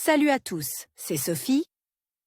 Salut à tous, c'est Sophie.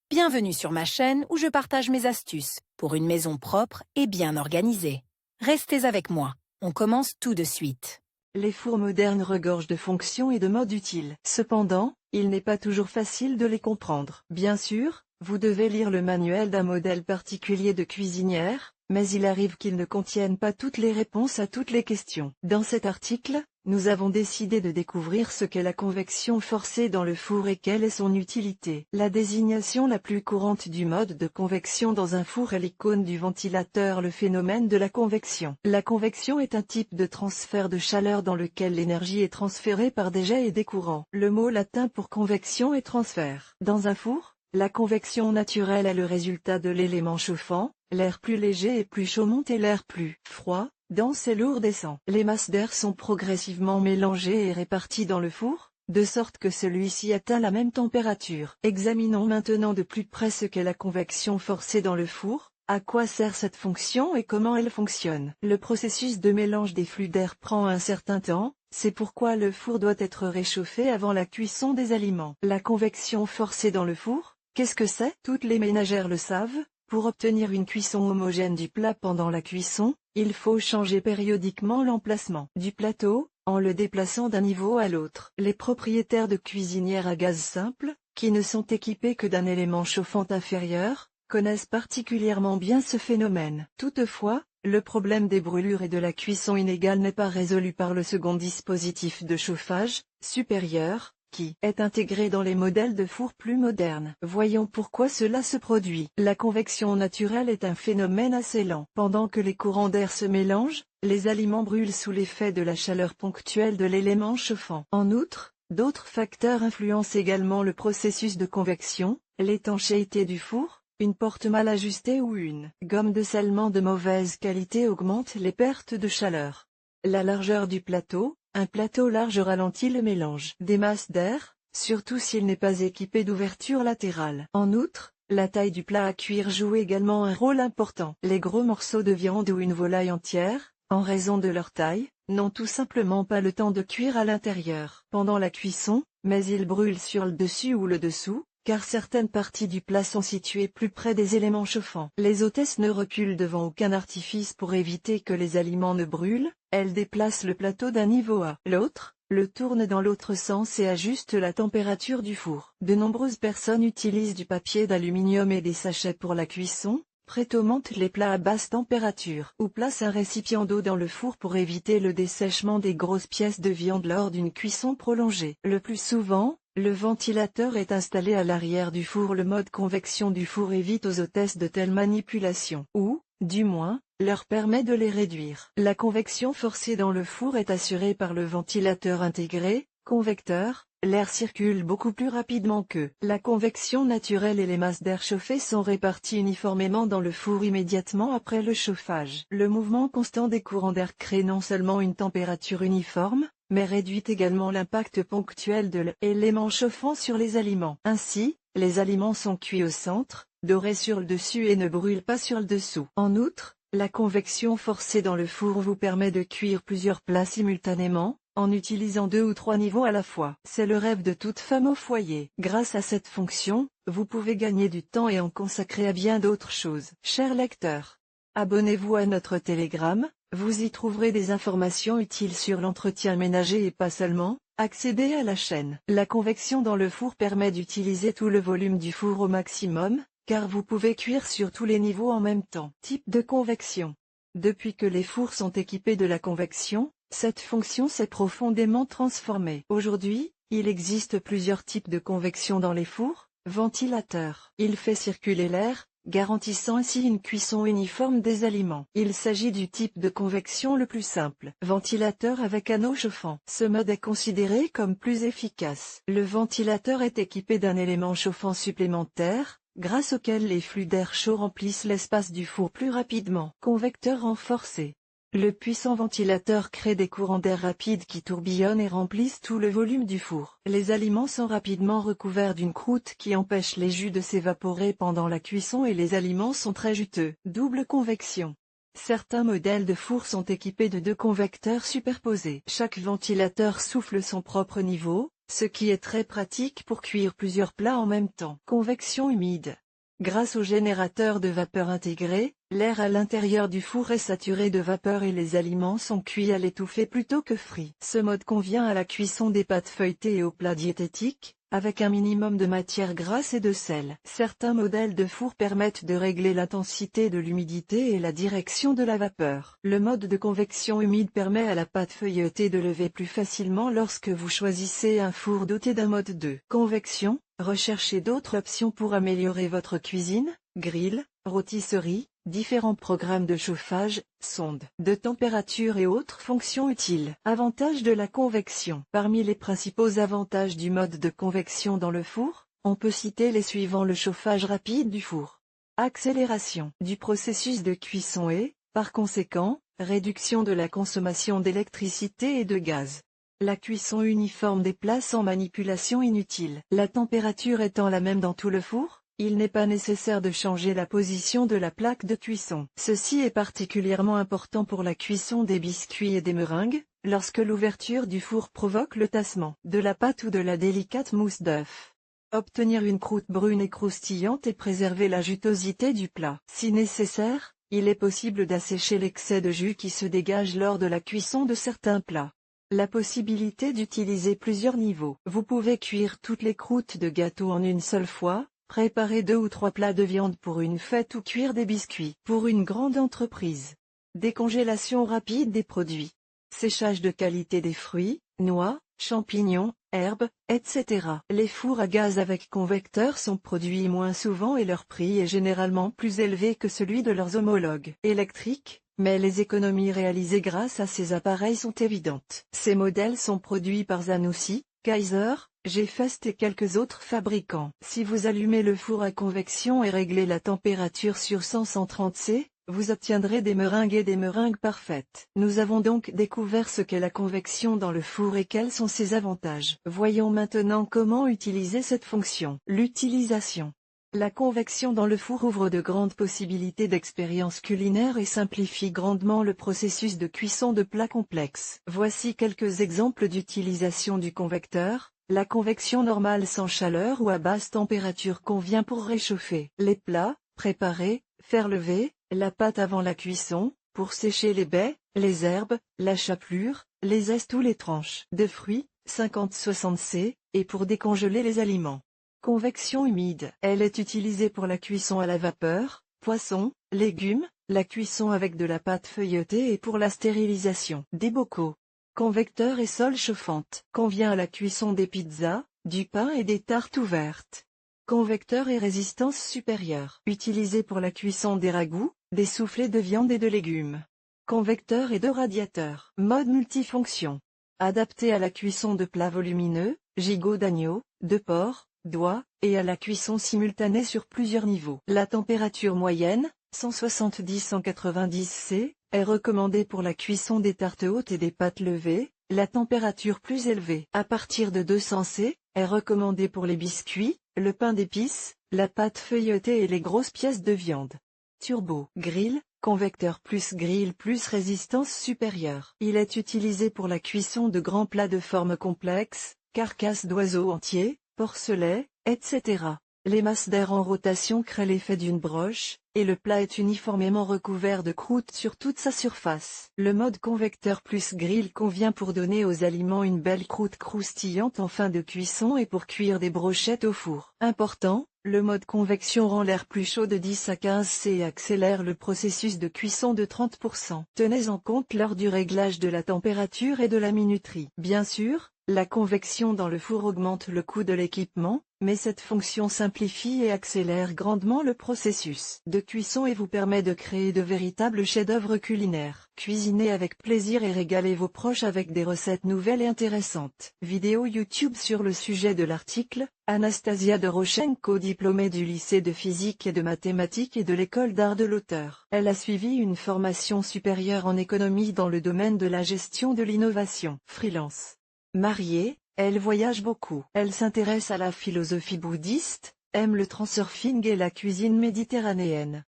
Bienvenue sur ma chaîne où je partage mes astuces pour une maison propre et bien organisée. Restez avec moi, on commence tout de suite. Les fours modernes regorgent de fonctions et de modes utiles. Cependant, il n'est pas toujours facile de les comprendre. Bien sûr, vous devez lire le manuel d'un modèle particulier de cuisinière, mais il arrive qu'il ne contienne pas toutes les réponses à toutes les questions. Dans cet article, nous avons décidé de découvrir ce qu'est la convection forcée dans le four et quelle est son utilité. La désignation la plus courante du mode de convection dans un four est l'icône du ventilateur, le phénomène de la convection. La convection est un type de transfert de chaleur dans lequel l'énergie est transférée par des jets et des courants. Le mot latin pour convection est transfert. Dans un four, la convection naturelle est le résultat de l'élément chauffant, l'air plus léger et plus chaud monte et l'air plus froid, dense et lourd descend. Les masses d'air sont progressivement mélangées et réparties dans le four, de sorte que celui-ci atteint la même température. Examinons maintenant de plus près ce qu'est la convection forcée dans le four, à quoi sert cette fonction et comment elle fonctionne. Le processus de mélange des flux d'air prend un certain temps, c'est pourquoi le four doit être réchauffé avant la cuisson des aliments. La convection forcée dans le four, qu'est-ce que c'est? Toutes les ménagères le savent. Pour obtenir une cuisson homogène du plat pendant la cuisson, il faut changer périodiquement l'emplacement du plateau, en le déplaçant d'un niveau à l'autre. Les propriétaires de cuisinières à gaz simple, qui ne sont équipés que d'un élément chauffant inférieur, connaissent particulièrement bien ce phénomène. Toutefois, le problème des brûlures et de la cuisson inégale n'est pas résolu par le second dispositif de chauffage, supérieur, qui est intégré dans les modèles de fours plus modernes. Voyons pourquoi cela se produit. La convection naturelle est un phénomène assez lent. Pendant que les courants d'air se mélangent, les aliments brûlent sous l'effet de la chaleur ponctuelle de l'élément chauffant. En outre, d'autres facteurs influencent également le processus de convection, l'étanchéité du four, une porte mal ajustée ou une gomme de scellement de mauvaise qualité augmente les pertes de chaleur. La largeur du plateau. Un plateau large ralentit le mélange des masses d'air, surtout s'il n'est pas équipé d'ouverture latérale. En outre, la taille du plat à cuire joue également un rôle important. Les gros morceaux de viande ou une volaille entière, en raison de leur taille, n'ont tout simplement pas le temps de cuire à l'intérieur pendant la cuisson, mais ils brûlent sur le dessus ou le dessous, car certaines parties du plat sont situées plus près des éléments chauffants. Les hôtesses ne reculent devant aucun artifice pour éviter que les aliments ne brûlent, elles déplacent le plateau d'un niveau à l'autre, le tournent dans l'autre sens et ajustent la température du four. De nombreuses personnes utilisent du papier d'aluminium et des sachets pour la cuisson, préaumentent les plats à basse température, ou placent un récipient d'eau dans le four pour éviter le dessèchement des grosses pièces de viande lors d'une cuisson prolongée. Le plus souvent, le ventilateur est installé à l'arrière du four. Le mode convection du four évite aux hôtesses de telles manipulations, ou, du moins, leur permet de les réduire. La convection forcée dans le four est assurée par le ventilateur intégré, convecteur. L'air circule beaucoup plus rapidement que la convection naturelle et les masses d'air chauffé sont réparties uniformément dans le four immédiatement après le chauffage. Le mouvement constant des courants d'air crée non seulement une température uniforme, mais réduit également l'impact ponctuel de l'élément chauffant sur les aliments. Ainsi, les aliments sont cuits au centre, dorés sur le dessus et ne brûlent pas sur le dessous. En outre, la convection forcée dans le four vous permet de cuire plusieurs plats simultanément, en utilisant 2 ou 3 niveaux à la fois. C'est le rêve de toute femme au foyer. Grâce à cette fonction, vous pouvez gagner du temps et en consacrer à bien d'autres choses. Chers lecteurs, abonnez-vous à notre Telegram, vous y trouverez des informations utiles sur l'entretien ménager et pas seulement. Accédez à la chaîne. La convection dans le four permet d'utiliser tout le volume du four au maximum, car vous pouvez cuire sur tous les niveaux en même temps. Type de convection. Depuis que les fours sont équipés de la convection, cette fonction s'est profondément transformée. Aujourd'hui, il existe plusieurs types de convection dans les fours. Ventilateur. Il fait circuler l'air, garantissant ainsi une cuisson uniforme des aliments. Il s'agit du type de convection le plus simple. Ventilateur avec anneau chauffant. Ce mode est considéré comme plus efficace. Le ventilateur est équipé d'un élément chauffant supplémentaire, grâce auquel les flux d'air chaud remplissent l'espace du four plus rapidement. Convecteur renforcé. Le puissant ventilateur crée des courants d'air rapides qui tourbillonnent et remplissent tout le volume du four. Les aliments sont rapidement recouverts d'une croûte qui empêche les jus de s'évaporer pendant la cuisson et les aliments sont très juteux. Double convection. Certains modèles de fours sont équipés de 2 convecteurs superposés. Chaque ventilateur souffle son propre niveau, ce qui est très pratique pour cuire plusieurs plats en même temps. Convection humide. Grâce au générateur de vapeur intégré, l'air à l'intérieur du four est saturé de vapeur et les aliments sont cuits à l'étouffée plutôt que frits. Ce mode convient à la cuisson des pâtes feuilletées et aux plats diététiques, avec un minimum de matière grasse et de sel. Certains modèles de four permettent de régler l'intensité de l'humidité et la direction de la vapeur. Le mode de convection humide permet à la pâte feuilletée de lever plus facilement lorsque vous choisissez un four doté d'un mode de convection. Recherchez d'autres options pour améliorer votre cuisine: grill, rôtisserie, différents programmes de chauffage, sondes de température et autres fonctions utiles. Avantages de la convection. Parmi les principaux avantages du mode de convection dans le four, on peut citer les suivants: le chauffage rapide du four, accélération du processus de cuisson et, par conséquent, réduction de la consommation d'électricité et de gaz. La cuisson uniforme des plats sans manipulation inutile. La température étant la même dans tout le four, il n'est pas nécessaire de changer la position de la plaque de cuisson. Ceci est particulièrement important pour la cuisson des biscuits et des meringues, lorsque l'ouverture du four provoque le tassement de la pâte ou de la délicate mousse d'œuf. Obtenir une croûte brune et croustillante et préserver la jutosité du plat. Si nécessaire, il est possible d'assécher l'excès de jus qui se dégage lors de la cuisson de certains plats. La possibilité d'utiliser plusieurs niveaux. Vous pouvez cuire toutes les croûtes de gâteau en une seule fois, préparer 2 ou 3 plats de viande pour une fête ou cuire des biscuits pour une grande entreprise. Décongélation rapide des produits. Séchage de qualité des fruits, noix, champignons, herbes, etc. Les fours à gaz avec convecteur sont produits moins souvent et leur prix est généralement plus élevé que celui de leurs homologues électriques. Mais les économies réalisées grâce à ces appareils sont évidentes. Ces modèles sont produits par Zanussi, Kaiser, G-Fest et quelques autres fabricants. Si vous allumez le four à convection et réglez la température sur 100-130 C, vous obtiendrez des meringues et des meringues parfaites. Nous avons donc découvert ce qu'est la convection dans le four et quels sont ses avantages. Voyons maintenant comment utiliser cette fonction. L'utilisation. La convection dans le four ouvre de grandes possibilités d'expérience culinaire et simplifie grandement le processus de cuisson de plats complexes. Voici quelques exemples d'utilisation du convecteur. La convection normale sans chaleur ou à basse température convient pour réchauffer les plats, préparer, faire lever la pâte avant la cuisson, pour sécher les baies, les herbes, la chapelure, les zestes ou les tranches de fruits, 50-60 C, et pour décongeler les aliments. Convection humide. Elle est utilisée pour la cuisson à la vapeur, poissons, légumes, la cuisson avec de la pâte feuilletée et pour la stérilisation des bocaux. Convecteur et sole chauffante. Convient à la cuisson des pizzas, du pain et des tartes ouvertes. Convecteur et résistance supérieure. Utilisé pour la cuisson des ragoûts, des soufflets de viande et de légumes. Convecteur et de radiateur. Mode multifonction. Adapté à la cuisson de plats volumineux, gigots d'agneau, de porc, d'oie, et à la cuisson simultanée sur plusieurs niveaux. La température moyenne, 170-190 C, est recommandée pour la cuisson des tartes hautes et des pâtes levées. La température plus élevée, à partir de 200 C, est recommandée pour les biscuits, le pain d'épices, la pâte feuilletée et les grosses pièces de viande. Turbo grill, convecteur plus grill plus résistance supérieure. Il est utilisé pour la cuisson de grands plats de forme complexe, carcasses d'oiseaux entiers, porcelets, etc. Les masses d'air en rotation créent l'effet d'une broche, et le plat est uniformément recouvert de croûte sur toute sa surface. Le mode convecteur plus grill convient pour donner aux aliments une belle croûte croustillante en fin de cuisson et pour cuire des brochettes au four. Important, le mode convection rend l'air plus chaud de 10 à 15 C et accélère le processus de cuisson de 30%. Tenez en compte lors du réglage de la température et de la minuterie. Bien sûr, la convection dans le four augmente le coût de l'équipement, mais cette fonction simplifie et accélère grandement le processus de cuisson et vous permet de créer de véritables chefs-d'œuvre culinaires. Cuisinez avec plaisir et régalez vos proches avec des recettes nouvelles et intéressantes. Vidéo YouTube sur le sujet de l'article. Anastasia Doroshenko, diplômée du lycée de physique et de mathématiques et de l'école d'art de l'auteur. Elle a suivi une formation supérieure en économie dans le domaine de la gestion de l'innovation. Freelance. Mariée, elle voyage beaucoup. Elle s'intéresse à la philosophie bouddhiste, aime le transurfing et la cuisine méditerranéenne.